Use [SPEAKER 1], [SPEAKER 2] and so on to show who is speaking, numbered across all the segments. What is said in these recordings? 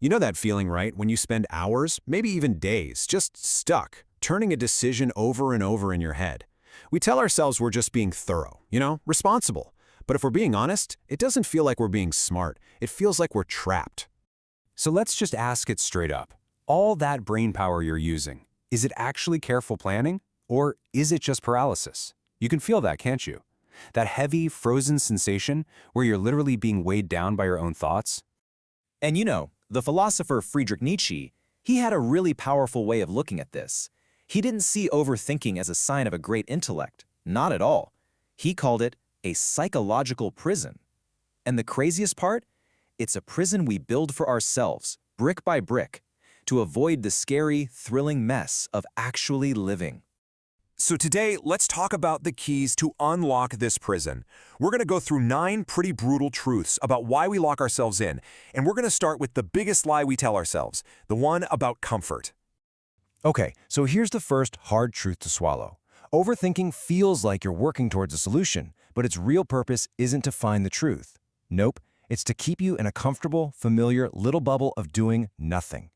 [SPEAKER 1] You know that feeling, right? When you spend hours, maybe even days, just stuck, turning a decision over and over in your head. We tell ourselves we're just being thorough, responsible. But if we're being honest, it doesn't feel like we're being smart. It feels like we're trapped. So let's just ask it straight up. All that brain power you're using, is it actually careful planning? Or is it just paralysis? You can feel that, can't you? That heavy, frozen sensation where you're literally being weighed down by your own thoughts?
[SPEAKER 2] And the philosopher Friedrich Nietzsche, he had a really powerful way of looking at this. He didn't see overthinking as a sign of a great intellect. Not at all. He called it a psychological prison. And the craziest part? It's a prison we build for ourselves, brick by brick, to avoid the scary, thrilling mess of actually living.
[SPEAKER 3] So today, let's talk about the keys to unlock this prison. We're going to go through 9 pretty brutal truths about why we lock ourselves in, and we're going to start with the biggest lie we tell ourselves, the one about comfort.
[SPEAKER 1] Okay, so here's the first hard truth to swallow. Overthinking feels like you're working towards a solution, but its real purpose isn't to find the truth. Nope, it's to keep you in a comfortable, familiar little bubble of doing nothing.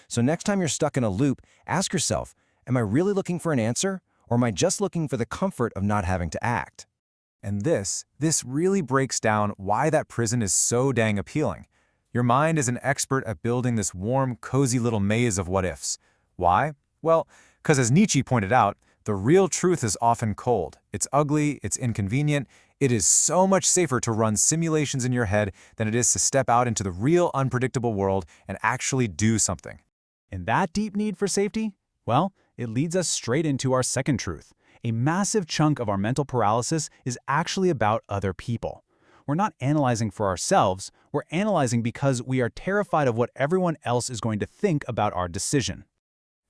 [SPEAKER 1] So next time you're stuck in a loop, ask yourself, am I really looking for an answer? Or am I just looking for the comfort of not having to act?
[SPEAKER 4] And this really breaks down why that prison is so dang appealing. Your mind is an expert at building this warm, cozy little maze of what-ifs. Why? Well, because as Nietzsche pointed out, the real truth is often cold. It's ugly, it's inconvenient. It is so much safer to run simulations in your head than it is to step out into the real, unpredictable world and actually do something.
[SPEAKER 5] And that deep need for safety? Well, it leads us straight into our second truth. A massive chunk of our mental paralysis is actually about other people. We're not analyzing for ourselves, we're analyzing because we are terrified of what everyone else is going to think about our decision.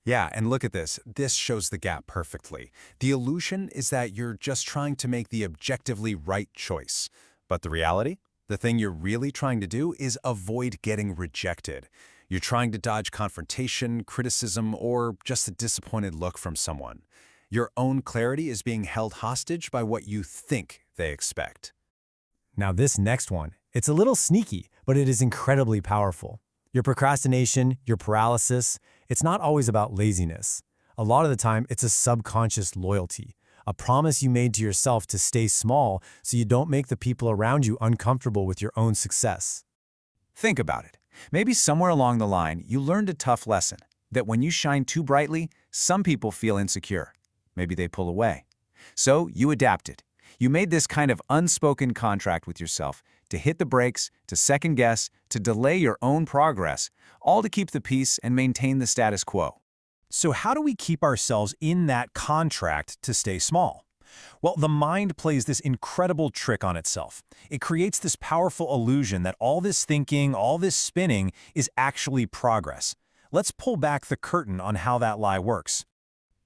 [SPEAKER 3] Yeah, and look at this. This shows the gap perfectly. The illusion is that you're just trying to make the objectively right choice. But the reality? The thing you're really trying to do is avoid getting rejected. You're trying to dodge confrontation, criticism, or just a disappointed look from someone. Your own clarity is being held hostage by what you think they expect.
[SPEAKER 6] Now this next one, it's a little sneaky, but it is incredibly powerful. Your procrastination, your paralysis, it's not always about laziness. A lot of the time, it's a subconscious loyalty, a promise you made to yourself to stay small so you don't make the people around you uncomfortable with your own success.
[SPEAKER 4] Think about it. Maybe somewhere along the line, you learned a tough lesson, that when you shine too brightly, some people feel insecure. Maybe they pull away. So you adapted. You made this kind of unspoken contract with yourself to hit the brakes, to second guess, to delay your own progress, all to keep the peace and maintain the status quo.
[SPEAKER 5] So how do we keep ourselves in that contract to stay small? Well, the mind plays this incredible trick on itself. It creates this powerful illusion that all this thinking, all this spinning is actually progress. Let's pull back the curtain on how that lie works.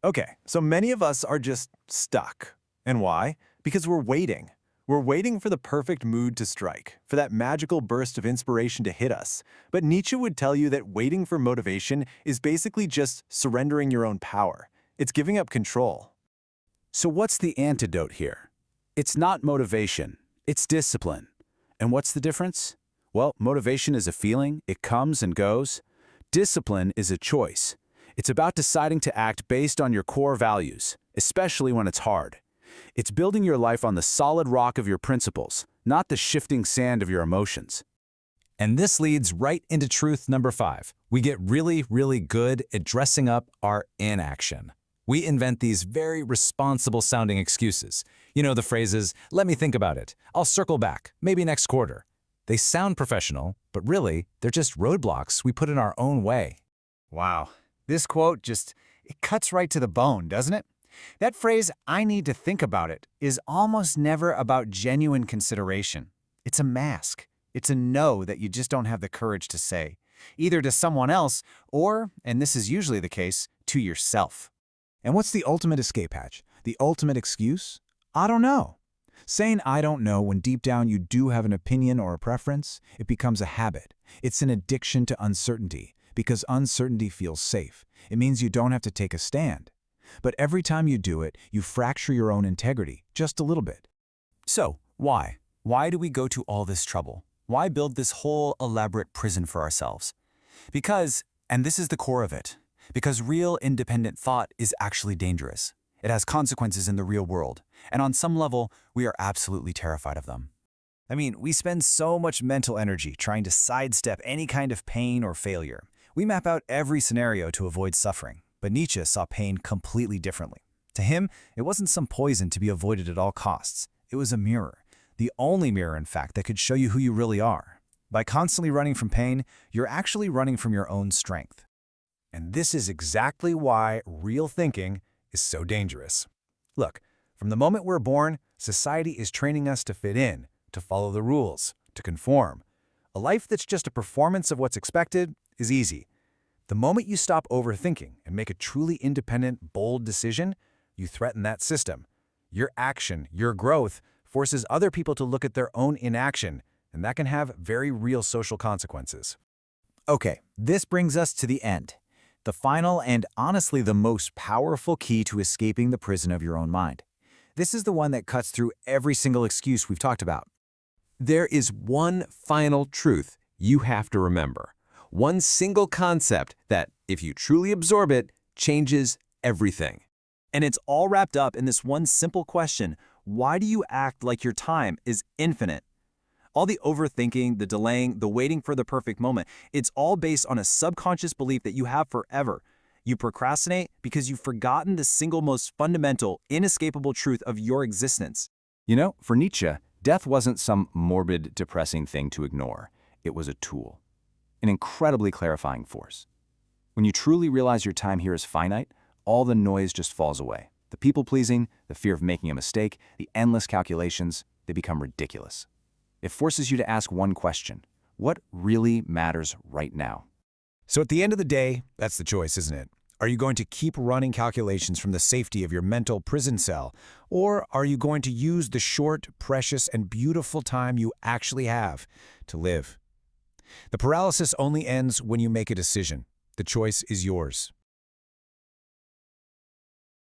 [SPEAKER 4] Okay, so many of us are just stuck. And why? Because we're waiting. We're waiting for the perfect mood to strike, for that magical burst of inspiration to hit us. But Nietzsche would tell you that waiting for motivation is basically just surrendering your own power. It's giving up control.
[SPEAKER 2] So what's the antidote here? It's not motivation, it's discipline. And what's the difference? Well, motivation is a feeling, it comes and goes. Discipline is a choice. It's about deciding to act based on your core values, especially when it's hard. It's building your life on the solid rock of your principles, not the shifting sand of your emotions.
[SPEAKER 4] And this leads right into truth number 5. We get really, really good at dressing up our inaction. We invent these very responsible-sounding excuses. You know the phrases, let me think about it, I'll circle back, maybe next quarter. They sound professional, but really, they're just roadblocks we put in our own way.
[SPEAKER 7] Wow, this quote it cuts right to the bone, doesn't it? That phrase, I need to think about it, is almost never about genuine consideration. It's a mask. It's a no that you just don't have the courage to say, either to someone else or, and this is usually the case, to yourself.
[SPEAKER 5] And what's the ultimate escape hatch? The ultimate excuse? I don't know. Saying I don't know when deep down you do have an opinion or a preference, it becomes a habit. It's an addiction to uncertainty, because uncertainty feels safe. It means you don't have to take a stand. But every time you do it, you fracture your own integrity, just a little bit.
[SPEAKER 8] So, why? Why do we go to all this trouble? Why build this whole elaborate prison for ourselves? Because, and this is the core of it, because real independent thought is actually dangerous. It has consequences in the real world, and on some level, we are absolutely terrified of them.
[SPEAKER 5] I mean, we spend so much mental energy trying to sidestep any kind of pain or failure. We map out every scenario to avoid suffering, but Nietzsche saw pain completely differently. To him, it wasn't some poison to be avoided at all costs. It was a mirror, the only mirror, in fact, that could show you who you really are. By constantly running from pain, you're actually running from your own strength.
[SPEAKER 3] And this is exactly why real thinking is so dangerous. Look, from the moment we're born, society is training us to fit in, to follow the rules, to conform. A life that's just a performance of what's expected is easy. The moment you stop overthinking and make a truly independent, bold decision, you threaten that system. Your action, your growth, forces other people to look at their own inaction, and that can have very real social consequences.
[SPEAKER 5] Okay, this brings us to the end. The final and honestly the most powerful key to escaping the prison of your own mind. This is the one that cuts through every single excuse we've talked about.
[SPEAKER 1] There is one final truth you have to remember. One single concept that, if you truly absorb it, changes everything.
[SPEAKER 6] And it's all wrapped up in this one simple question: why do you act like your time is infinite? All the overthinking, the delaying, the waiting for the perfect moment, it's all based on a subconscious belief that you have forever. You procrastinate because you've forgotten the single most fundamental, inescapable truth of your existence.
[SPEAKER 9] You know, for Nietzsche, death wasn't some morbid, depressing thing to ignore. It was a tool, an incredibly clarifying force. When you truly realize your time here is finite, all the noise just falls away. The people-pleasing, the fear of making a mistake, the endless calculations, they become ridiculous. It forces you to ask one question: what really matters right now?
[SPEAKER 3] So at the end of the day, that's the choice, isn't it? Are you going to keep running calculations from the safety of your mental prison cell? Or are you going to use the short, precious, and beautiful time you actually have to live? The paralysis only ends when you make a decision. The choice is yours.